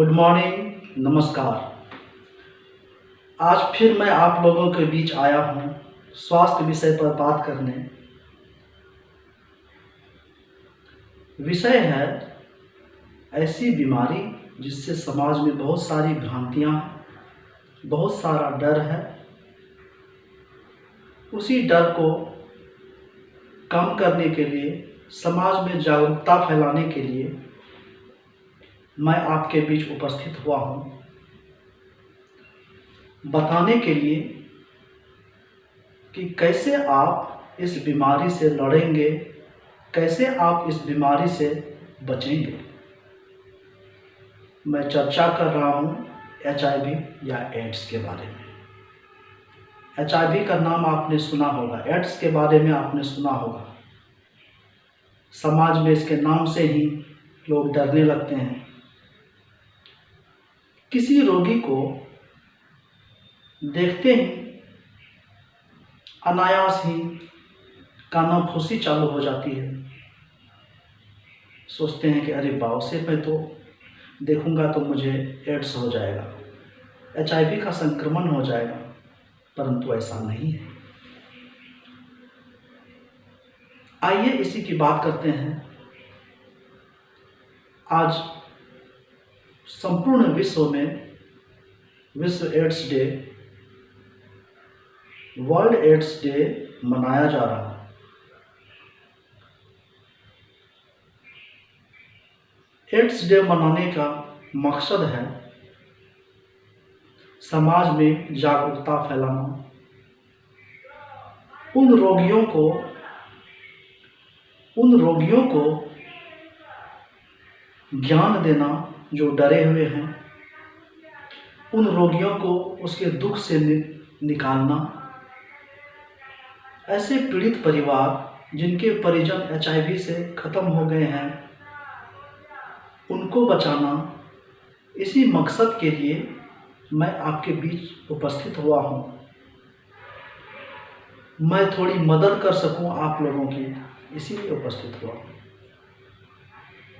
Good morning, नमस्कार। आज फिर मैं आप लोगों के बीच आया हूँ स्वास्थ्य विषय पर बात करने। विषय है ऐसी बीमारी जिससे समाज में बहुत सारी भ्रांतियाँ, बहुत सारा डर है। उसी डर को कम करने के लिए, समाज में जागरूकता फैलाने के लिए मैं आपके बीच उपस्थित हुआ हूँ, बताने के लिए कि कैसे आप इस बीमारी से लड़ेंगे, कैसे आप इस बीमारी से बचेंगे। मैं चर्चा कर रहा हूँ HIV या एड्स के बारे में। HIV का नाम आपने सुना होगा, एड्स के बारे में आपने सुना होगा। समाज में इसके नाम से ही लोग डरने लगते हैं। किसी रोगी को देखते ही अनायास ही कानाफूसी चालू हो जाती है। सोचते हैं कि अरे बाप से मैं तो देखूंगा तो मुझे एड्स हो जाएगा, HIV का संक्रमण हो जाएगा, परंतु ऐसा नहीं है। आइए इसी की बात करते हैं। आज संपूर्ण विश्व में विश्व AIDS day, world AIDS day मनाया जा रहा है। एड्स डे मनाने का मकसद है समाज में जागरूकता फैलाना, उन रोगियों को ज्ञान देना जो डरे हुए हैं, उन रोगियों को उसके दुख से निकालना। ऐसे पीड़ित परिवार जिनके परिजन HIV से खत्म हो गए हैं, उनको बचाना। इसी मकसद के लिए मैं आपके बीच उपस्थित हुआ हूँ। मैं थोड़ी मदद कर सकूँ आप लोगों की, इसीलिए उपस्थित हुआ हूँ।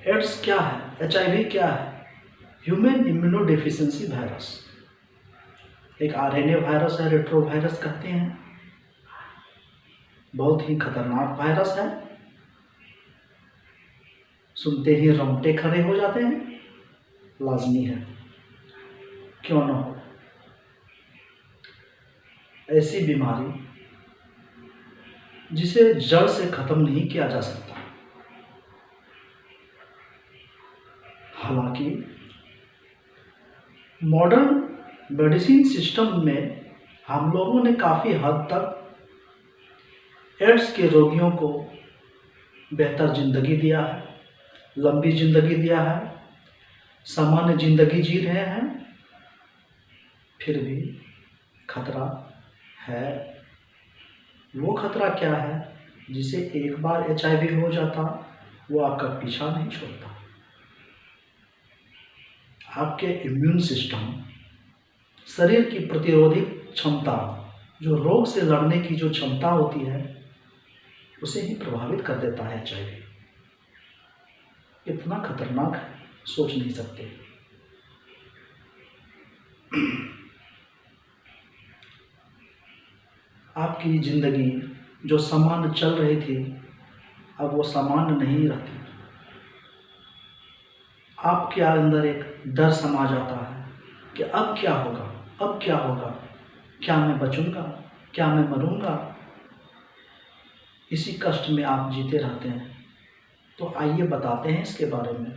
एड्स क्या है, HIV क्या है? Human immunodeficiency virus. एक RNA वायरस है, रेट्रोवायरस कहते हैं। बहुत ही खतरनाक वायरस है। सुनते ही रोंगटे खड़े हो जाते हैं। लाजमी है, क्यों न हो। ऐसी बीमारी जिसे जड़ से खत्म नहीं किया जा सकता। हालांकि मॉडर्न मेडिसिन सिस्टम में हम लोगों ने काफ़ी हद तक एड्स के रोगियों को बेहतर ज़िंदगी दिया है, लंबी ज़िंदगी दिया है, सामान्य ज़िंदगी जी रहे हैं। फिर भी खतरा है। वो खतरा क्या है? जिसे एक बार HIV हो जाता, वो आपका पीछा नहीं छोड़ता। आपके इम्यून सिस्टम, शरीर की प्रतिरोधी क्षमता, जो रोग से लड़ने की जो क्षमता होती है, उसे ही प्रभावित कर देता है HIV। इतना खतरनाक है, सोच नहीं सकते। आपकी जिंदगी जो सामान्य चल रही थी, अब वो सामान्य नहीं रहती। आपके अंदर एक डर समा जाता है कि अब क्या होगा, अब क्या होगा, क्या मैं बचूंगा, क्या मैं मरूंगा। इसी कष्ट में आप जीते रहते हैं। तो आइए बताते हैं इसके बारे में।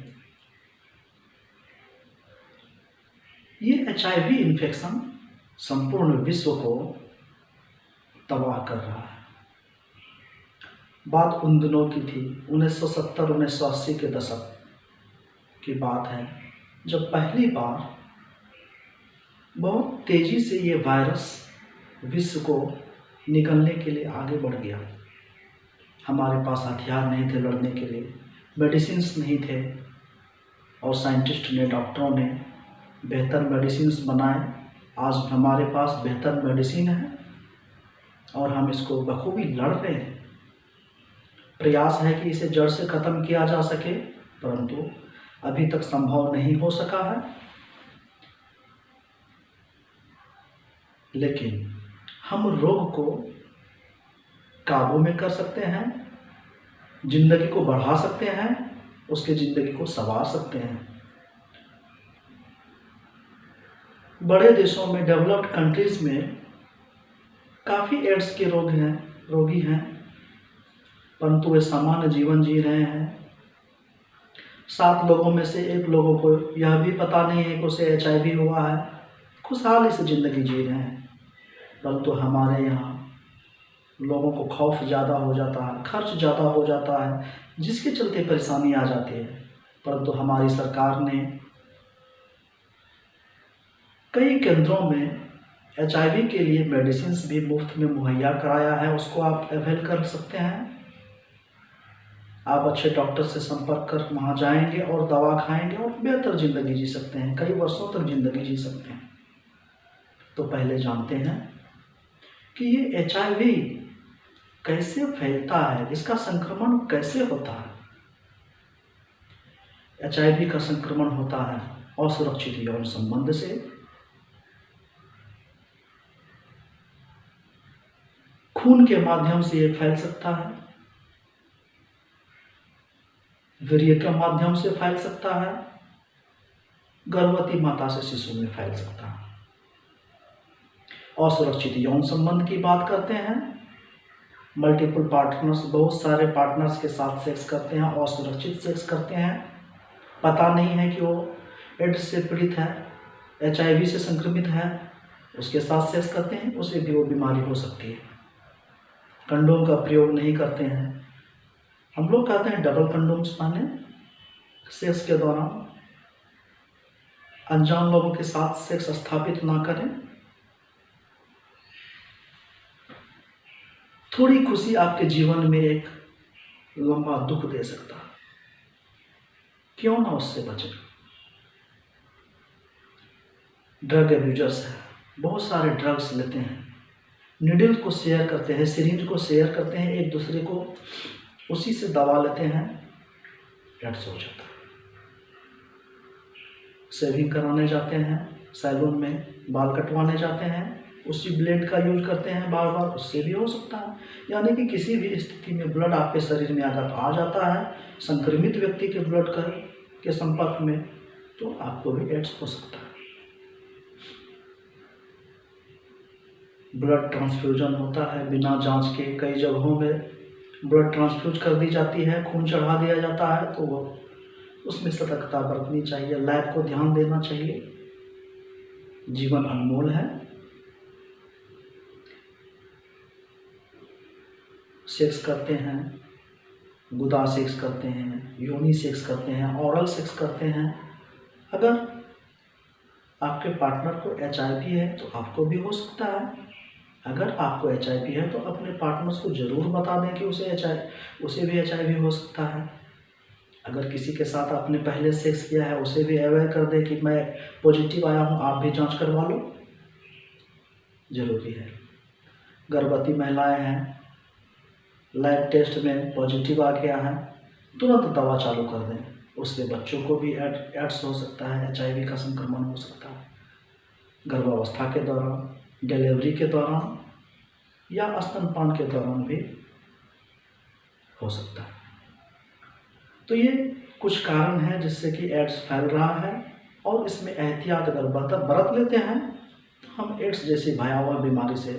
ये HIV इन्फेक्शन संपूर्ण विश्व को तबाह कर रहा है। बात उन दिनों की थी, 1970-1980 के दशक की बात है, जब पहली बार बहुत तेज़ी से ये वायरस विश्व को निकलने के लिए आगे बढ़ गया। हमारे पास हथियार नहीं थे लड़ने के लिए, मेडिसिन्स नहीं थे, और साइंटिस्ट ने, डॉक्टरों ने बेहतर मेडिसिन्स बनाए। आज हमारे पास बेहतर मेडिसिन है और हम इसको बखूबी लड़ रहे हैं। प्रयास है कि इसे जड़ से ख़त्म किया जा सके, परंतु अभी तक संभव नहीं हो सका है। लेकिन हम रोग को काबू में कर सकते हैं, जिंदगी को बढ़ा सकते हैं, उसके जिंदगी को संवार सकते हैं। बड़े देशों में, डेवलप्ड कंट्रीज में काफ़ी एड्स के रोगी हैं, परंतु वे सामान्य जीवन जी रहे हैं। 7 लोगों में से 1 लोगों को यह भी पता नहीं है कि उसे HIV हुआ है, खुशहाली से ज़िंदगी जी रहे हैं। परंतु हमारे यहाँ लोगों को खौफ ज़्यादा हो जाता है, खर्च ज़्यादा हो जाता है, जिसके चलते परेशानी आ जाती है। परंतु हमारी सरकार ने कई केंद्रों में HIV के लिए मेडिसिन भी मुफ्त में मुहैया कराया है, उसको आप अवेल कर सकते हैं। आप अच्छे डॉक्टर से संपर्क कर वहाँ जाएंगे और दवा खाएंगे और बेहतर ज़िंदगी जी सकते हैं, कई वर्षों तक ज़िंदगी जी सकते हैं। तो पहले जानते हैं कि ये HIV कैसे फैलता है, इसका संक्रमण कैसे होता है। HIV का संक्रमण होता है असुरक्षित यौन संबंध से, खून के माध्यम से ये फैल सकता है, वीर्य के माध्यम से फैल सकता है, गर्भवती माता से शिशु में फैल सकता है। असुरक्षित यौन संबंध की बात करते हैं, मल्टीपल पार्टनर्स, बहुत सारे पार्टनर्स के साथ सेक्स करते हैं, असुरक्षित सेक्स करते हैं, पता नहीं है कि वो एड्स से पीड़ित है, HIV से संक्रमित है, उसके साथ सेक्स करते हैं, उसे भी वो बीमारी हो सकती है। कंडोम का प्रयोग नहीं करते हैं, हम लोग कहते हैं डबल कंडोम्स पहने, सेक्स के दौरान अनजान लोगों के साथ सेक्स स्थापित ना करें। थोड़ी खुशी आपके जीवन में एक लंबा दुख दे सकता है, क्यों ना उससे बचें। ड्रग एब्यूजर्स है, बहुत सारे ड्रग्स लेते हैं, नीडल को शेयर करते हैं, सिरिंज को शेयर करते हैं एक दूसरे को, उसी से दवा लेते हैं, एड्स हो जाता है। शेविंग कराने जाते हैं, सैलून में बाल कटवाने जाते हैं, उसी ब्लेड का यूज करते हैं बार बार, उससे भी हो सकता है। यानी कि किसी भी स्थिति में ब्लड आपके शरीर में अगर आ जाता है संक्रमित व्यक्ति के ब्लड के संपर्क में, तो आपको भी एड्स हो सकता है। ब्लड ट्रांसफ्यूजन होता है बिना जांच के, कई जगहों में ब्लड ट्रांसफ्यूज कर दी जाती है, खून चढ़ा दिया जाता है, तो वो उसमें सतर्कता बरतनी चाहिए, लैब को ध्यान देना चाहिए, जीवन अनमोल है। सेक्स करते हैं, गुदा सेक्स करते हैं, योनि सेक्स करते हैं, ओरल सेक्स करते हैं, अगर आपके पार्टनर को HIV है तो आपको भी हो सकता है। अगर आपको HIV है तो अपने पार्टनर्स को ज़रूर बता दें कि उसे भी HIV हो सकता है। अगर किसी के साथ आपने पहले सेक्स किया है उसे भी अवेयर कर दें कि मैं पॉजिटिव आया हूँ, आप भी जांच करवा लो, जरूरी है। गर्भवती महिलाएं हैं, लैब टेस्ट में पॉजिटिव आ गया है, तुरंत दवा चालू कर दें, उसके बच्चों को भी एड्स हो सकता है, HIV का संक्रमण हो सकता है। गर्भावस्था के दौरान, डिलीवरी के दौरान या स्तनपान के दौरान भी हो सकता है। तो ये कुछ कारण हैं जिससे कि एड्स फैल रहा है, और इसमें एहतियात अगर बरत लेते हैं तो हम एड्स जैसी भयावह बीमारी से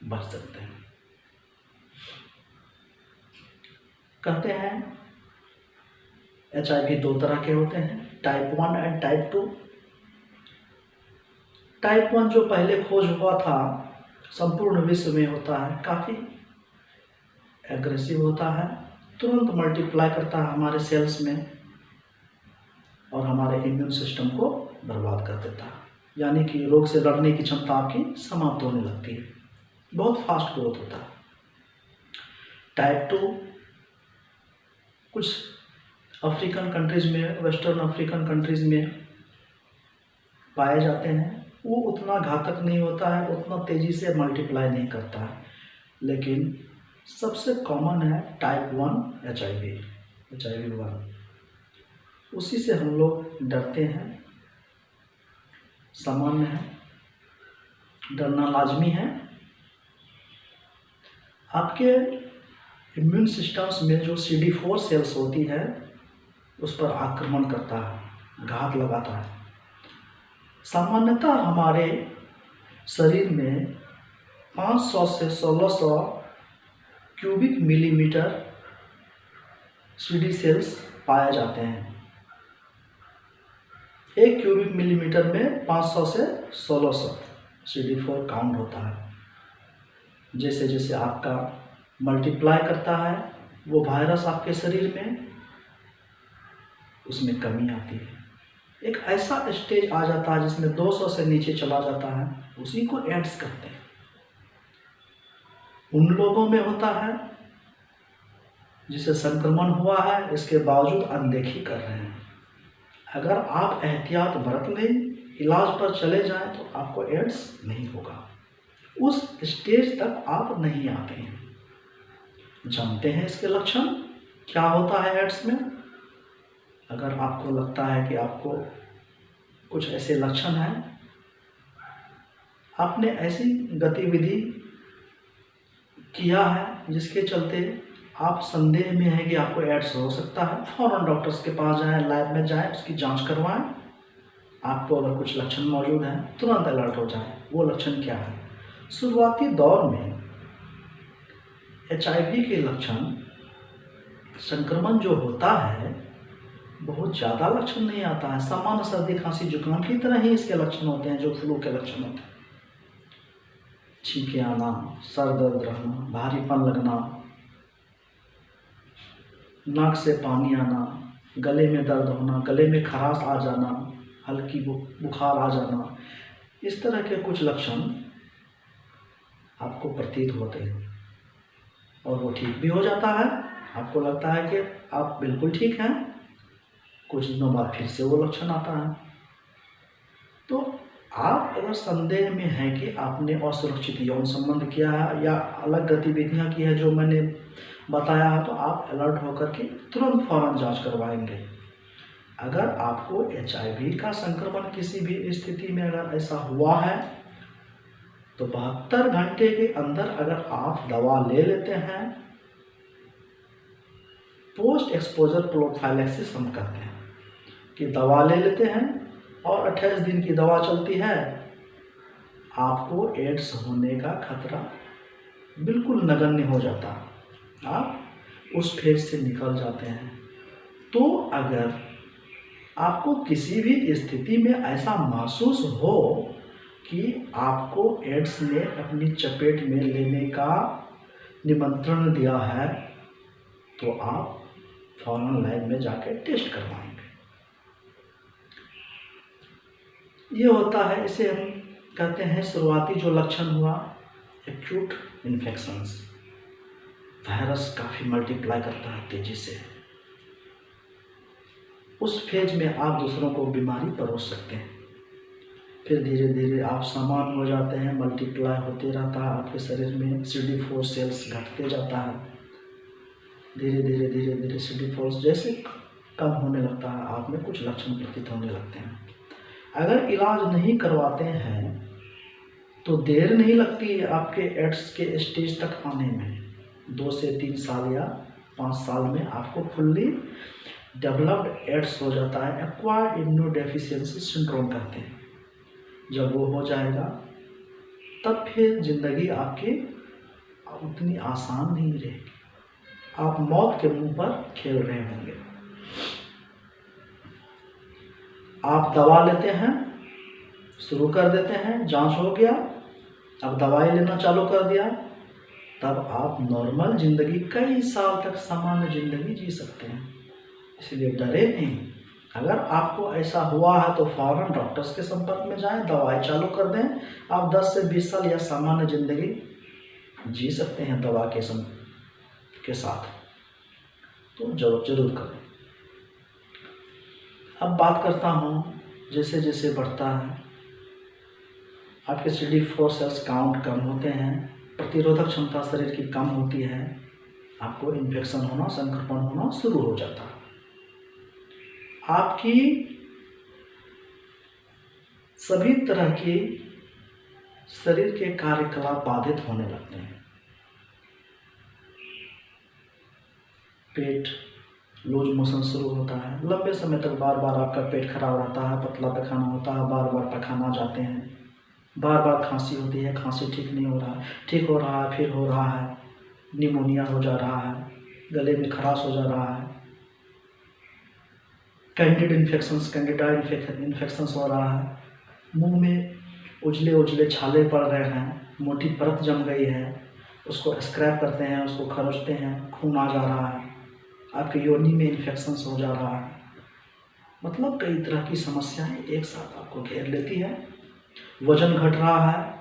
बच सकते हैं। कहते हैं HIV 2 तरह के होते हैं, टाइप 1 एंड टाइप 2। टाइप 1 जो पहले खोज हुआ था संपूर्ण विश्व में होता है, काफ़ी एग्रेसिव होता है, तुरंत मल्टीप्लाई करता है हमारे सेल्स में और हमारे इम्यून सिस्टम को बर्बाद कर देता है, यानी कि रोग से लड़ने की क्षमता आपकी समाप्त होने लगती है, बहुत फास्ट ग्रोथ होता है। टाइप 2 कुछ अफ्रीकन कंट्रीज में, वेस्टर्न अफ्रीकन कंट्रीज में पाए जाते हैं, वो उतना घातक नहीं होता है, उतना तेज़ी से मल्टीप्लाई नहीं करता है, लेकिन सबसे कॉमन है टाइप 1 HIV 1। उसी से हम लोग डरते हैं, सामान्य है, डरना लाजमी है। आपके इम्यून सिस्टम्स में जो CD4 सेल्स होती है उस पर आक्रमण करता है, घात लगाता है। सामान्यतः हमारे शरीर में 500 से 1600 क्यूबिक मिलीमीटर CD सेल्स पाए जाते हैं। 1 क्यूबिक मिलीमीटर में 500 से 1600 CD4 काउंट होता है। जैसे जैसे आपका मल्टीप्लाई करता है वो वायरस आपके शरीर में, उसमें कमी आती है। एक ऐसा स्टेज आ जाता है जिसमें 200 से नीचे चला जाता है, उसी को एड्स कहते हैं। उन लोगों में होता है जिसे संक्रमण हुआ है, इसके बावजूद अनदेखी कर रहे हैं। अगर आप एहतियात बरत लें, इलाज पर चले जाएं तो आपको एड्स नहीं होगा। उस स्टेज तक आप नहीं आते हैं। जानते हैं इसके लक्षण क्या होता है एड्स में? अगर आपको लगता है कि आपको कुछ ऐसे लक्षण हैं, आपने ऐसी गतिविधि किया है जिसके चलते आप संदेह में हैं कि आपको एड्स हो सकता है, फौरन डॉक्टर्स के पास जाएं, लैब में जाएं, उसकी जांच करवाएं। आपको अगर कुछ लक्षण मौजूद हैं तुरंत अलर्ट हो जाएं। वो लक्षण क्या है? शुरुआती दौर में HIV के लक्षण, संक्रमण जो होता है बहुत ज़्यादा लक्षण नहीं आता है। सामान्य सर्दी खांसी जुकाम की तरह ही इसके लक्षण होते हैं जो फ्लू के लक्षण होते हैं। छींके आना, सर दर्द रहना, भारीपन लगना, नाक से पानी आना, गले में दर्द होना, गले में खराश आ जाना, हल्की बुखार आ जाना, इस तरह के कुछ लक्षण आपको प्रतीत होते हैं और वो ठीक भी हो जाता है। आपको लगता है कि आप बिल्कुल ठीक हैं, कुछ दिनों बाद फिर से वो लक्षण आता है। तो आप अगर संदेह में हैं कि आपने असुरक्षित यौन संबंध किया है या अलग गतिविधियां की है जो मैंने बताया है, तो आप अलर्ट होकर के तुरंत फौरन जांच करवाएंगे। अगर आपको HIV का संक्रमण किसी भी स्थिति में अगर ऐसा हुआ है तो 72 घंटे के अंदर अगर आप दवा ले लेते हैं, पोस्ट एक्सपोजर प्रोफाइलैक्सिस हम कहते हैं कि दवा ले लेते हैं और 28 दिन की दवा चलती है, आपको एड्स होने का खतरा बिल्कुल नगण्य हो जाता है। आप उस फेज से निकल जाते हैं। तो अगर आपको किसी भी स्थिति में ऐसा महसूस हो कि आपको एड्स ने अपनी चपेट में लेने का निमंत्रण दिया है, तो आप फौरन लैब में जाकर टेस्ट करवाएंगे। ये होता है, इसे हम कहते हैं शुरुआती जो लक्षण हुआ एक्यूट इन्फेक्शंस। वायरस काफ़ी मल्टीप्लाई करता है तेजी से। उस फेज में आप दूसरों को बीमारी परोस सकते हैं। फिर धीरे धीरे आप सामान्य हो जाते हैं, मल्टीप्लाई होते रहता है आपके शरीर में, CD4 सेल्स घटते जाता है। धीरे धीरे CD4 जैसे कम होने लगता है, आप में कुछ लक्षण प्रतीत होने लगते हैं। अगर इलाज नहीं करवाते हैं तो देर नहीं लगती आपके एड्स के स्टेज तक आने में। 2 से 3 साल या 5 साल में आपको फुल्ली डेवलप्ड एड्स हो जाता है। एक्वायर्ड इम्यूनोडेफिशिएंसी सिंड्रोम कहते हैं। जब वो हो जाएगा तब फिर जिंदगी आपकी उतनी आसान नहीं रहेगी। आप मौत के मुंह पर खेल रहे होंगे। आप दवा लेते हैं, शुरू कर देते हैं, जांच हो गया, अब दवाई लेना चालू कर दिया, तब आप नॉर्मल जिंदगी कई साल तक सामान्य जिंदगी जी सकते हैं। इसलिए डरे नहीं। अगर आपको ऐसा हुआ है तो फौरन डॉक्टर्स के संपर्क में जाएं, दवाई चालू कर दें। आप 10 से 20 साल या सामान्य जिंदगी जी सकते हैं दवा के साथ। तो जरूर करें। अब बात करता हूँ, जैसे जैसे बढ़ता है आपके CD4 सेल्स काउंट कम होते हैं, प्रतिरोधक क्षमता शरीर की कम होती है, आपको इन्फेक्शन होना, संक्रमण होना शुरू हो जाता है। आपकी सभी तरह की शरीर के कार्यकलाप बाधित होने लगते हैं। पेट लूज मोशन शुरू होता है, लंबे समय तक बार बार आपका पेट खराब रहता है, पतला पैखाना होता है, बार बार पैखाना जाते हैं, बार बार खांसी होती है, खांसी ठीक नहीं हो रहा, ठीक हो रहा है फिर हो रहा है, निमोनिया हो जा रहा है, गले में खराश हो जा रहा है, कैंडिडा इन्फेक्शंस हो रहा है, मुंह में उजले उजले छाले पड़ रहे हैं, मोटी परत जम गई है, उसको स्क्रैप करते हैं, उसको खरोचते हैं, खून आ जा रहा है, आपके योनि में इन्फेक्शंस हो जा रहा है। मतलब कई तरह की समस्याएं एक साथ आपको घेर लेती है। वजन घट रहा है,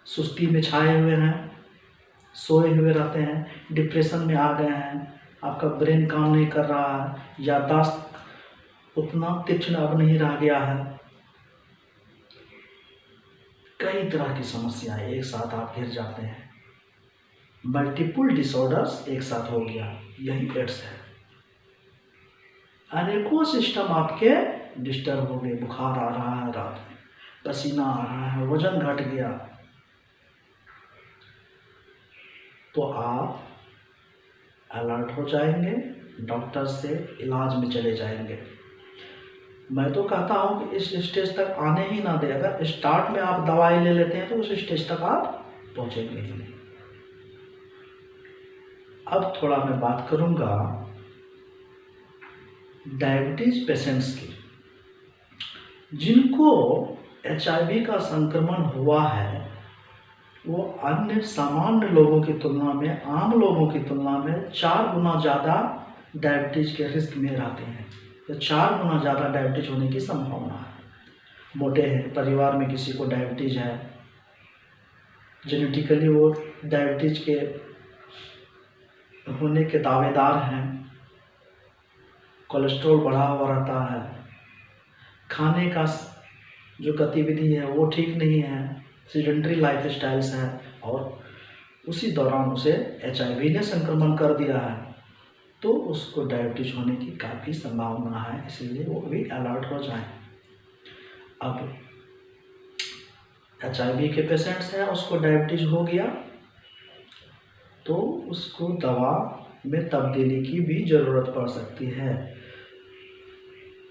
सुस्ती में छाए हुए हैं, सोए हुए रहते हैं, डिप्रेशन में आ गए हैं, आपका ब्रेन काम नहीं कर रहा है, याददाश्त उतना तीक्ष्ण अब नहीं रह गया है। कई तरह की समस्याएं एक साथ आप घिर जाते हैं। मल्टीपल डिसऑर्डर्स एक साथ हो गया, यही एड्स है। अनेकों सिस्टम आपके डिस्टर्ब हो गए, बुखार आ रहा है रात में, पसीना आ रहा है, वजन घट गया, तो आप अलर्ट हो जाएंगे, डॉक्टर से इलाज में चले जाएंगे। मैं तो कहता हूं कि इस स्टेज तक आने ही ना दे। अगर स्टार्ट में आप दवाई ले लेते हैं तो उस स्टेज तक आप पहुंचेंगे ही नहीं। अब थोड़ा मैं बात करूंगा डायबिटीज पेशेंट्स की, जिनको HIV का संक्रमण हुआ है। वो अन्य सामान्य लोगों की तुलना में, आम लोगों की तुलना में 4 गुना ज़्यादा डायबिटीज के रिस्क में रहते हैं, तो 4 गुना ज़्यादा डायबिटीज होने की संभावना है। मोटे हैं, परिवार में किसी को डायबिटीज है, जेनेटिकली वो डायबिटीज के होने के दावेदार हैं, कोलेस्ट्रॉल बढ़ा हुआ रहता है, खाने का जो गतिविधि है वो ठीक नहीं है, सीडेंटरी लाइफ स्टाइल्स है, और उसी दौरान उसे HIV ने संक्रमण कर दिया है, तो उसको डायबिटीज होने की काफ़ी संभावना है। इसलिए वो भी अलर्ट हो जाएं। अब HIV के पेशेंट्स हैं, उसको डायबिटीज हो गया तो उसको दवा में तब्दीली की भी ज़रूरत पड़ सकती है।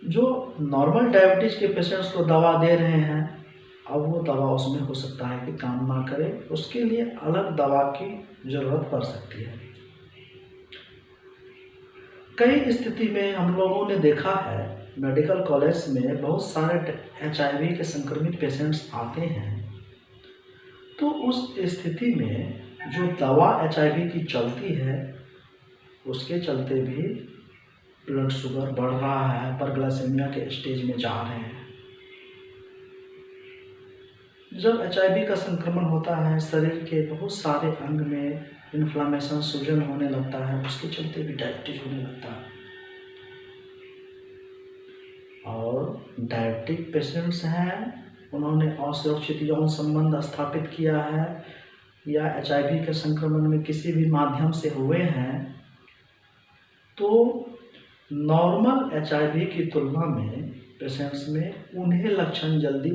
जो नॉर्मल डायबिटीज के पेशेंट्स को दवा दे रहे हैं, अब वो दवा उसमें हो सकता है कि काम ना करे, उसके लिए अलग दवा की ज़रूरत पड़ सकती है। कई स्थिति में हम लोगों ने देखा है, मेडिकल कॉलेज में बहुत सारे HIV के संक्रमित पेशेंट्स आते हैं, तो उस स्थिति में जो दवा HIV की चलती है उसके चलते भी ब्लड शुगर बढ़ रहा है, हाइपरग्लाइसेमिया के स्टेज में जा रहे हैं। जब HIV का संक्रमण होता है, शरीर के बहुत सारे अंग में इन्फ्लामेशन, सूजन होने लगता है, उसके चलते भी डायबिटीज होने लगता है। और डायबिटिक पेशेंट्स हैं, उन्होंने असुरक्षित यौन संबंध स्थापित किया है या HIV के संक्रमण में किसी भी माध्यम से हुए हैं, तो नॉर्मल HIV की तुलना में पेशेंट्स में उन्हें लक्षण जल्दी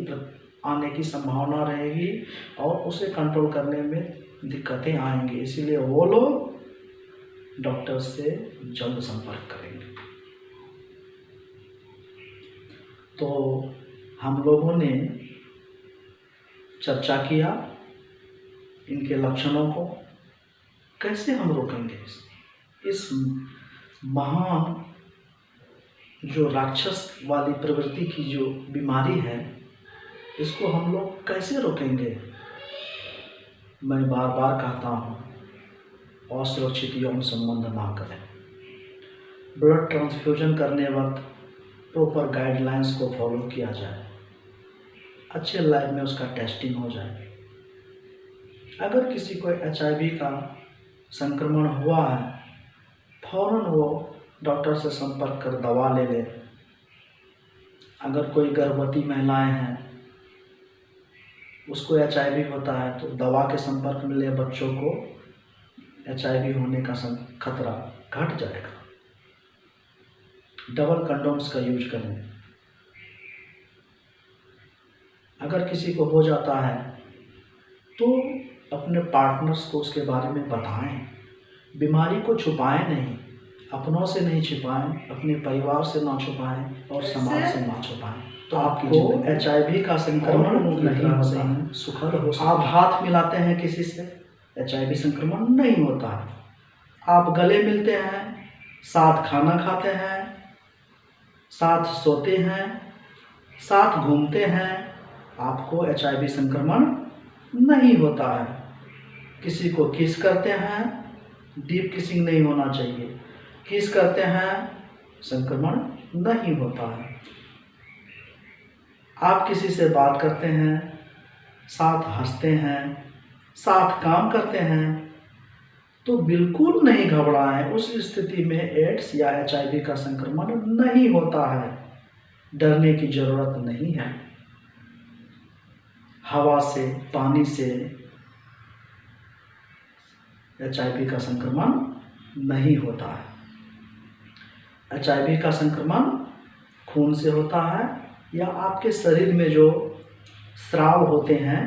आने की संभावना रहेगी और उसे कंट्रोल करने में दिक्कतें आएंगी। इसीलिए वो लोग डॉक्टर से जल्द संपर्क करेंगे। तो हम लोगों ने चर्चा किया इनके लक्षणों को, कैसे हम रोकेंगे इस महान जो राक्षस वाली प्रवृत्ति की जो बीमारी है, इसको हम लोग कैसे रोकेंगे। मैं बार बार कहता हूँ, असुरक्षित यौन संबंध ना करें, ब्लड ट्रांसफ्यूजन करने वक्त प्रॉपर गाइडलाइंस को फॉलो किया जाए, अच्छे लैब में उसका टेस्टिंग हो जाए। अगर किसी को HIV का संक्रमण हुआ है, फौरन वो डॉक्टर से संपर्क कर दवा ले ले। अगर कोई गर्भवती महिलाएं हैं, उसको HIV होता है, तो दवा के संपर्क में ले, बच्चों को HIV होने का खतरा घट जाएगा। डबल कंडोम्स का यूज करें। अगर किसी को हो जाता है तो अपने पार्टनर्स को उसके बारे में बताएं। बीमारी को छुपाएं नहीं, अपनों से नहीं छिपाएं, अपने परिवार से ना छुपाएं और समाज से ना छुपाएं। तो आपको HIV का संक्रमण नहीं होता है, सुखद हो। आप हाथ मिलाते हैं किसी से, HIV संक्रमण नहीं होता है। आप गले मिलते हैं, साथ खाना खाते हैं, साथ सोते हैं, साथ घूमते हैं, आपको HIV संक्रमण नहीं होता है। किसी को किस करते हैं, डीप किसिंग नहीं होना चाहिए, किस करते हैं, संक्रमण नहीं होता है। आप किसी से बात करते हैं, साथ हंसते हैं, साथ काम करते हैं, तो बिल्कुल नहीं घबराएं। उस स्थिति में एड्स या HIV का संक्रमण नहीं होता है, डरने की जरूरत नहीं है। हवा से, पानी से HIV का संक्रमण नहीं होता है। HIV का संक्रमण खून से होता है या आपके शरीर में जो स्राव होते हैं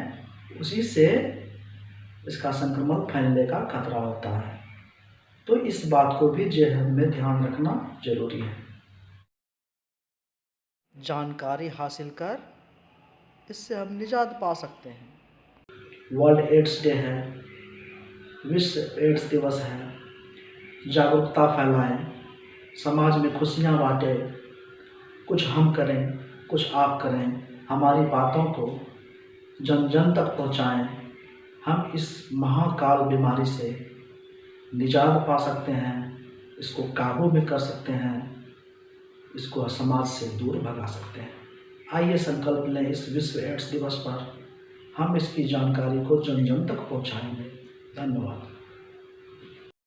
उसी से इसका संक्रमण फैलने का खतरा होता है। तो इस बात को भी जेहन में ध्यान रखना जरूरी है। जानकारी हासिल कर इससे हम निजात पा सकते हैं। वर्ल्ड एड्स डे है, विश्व एड्स दिवस है। जागरूकता फैलाएं, समाज में खुशियाँ बांटें। कुछ हम करें, कुछ आप करें, हमारी बातों को जन जन तक पहुँचाएं। हम इस महाकाल बीमारी से निजात पा सकते हैं, इसको काबू में कर सकते हैं, इसको समाज से दूर भगा सकते हैं। आइए संकल्प लें, इस विश्व एड्स दिवस पर हम इसकी जानकारी को जन जन तक पहुँचाएंगे। धन्यवाद।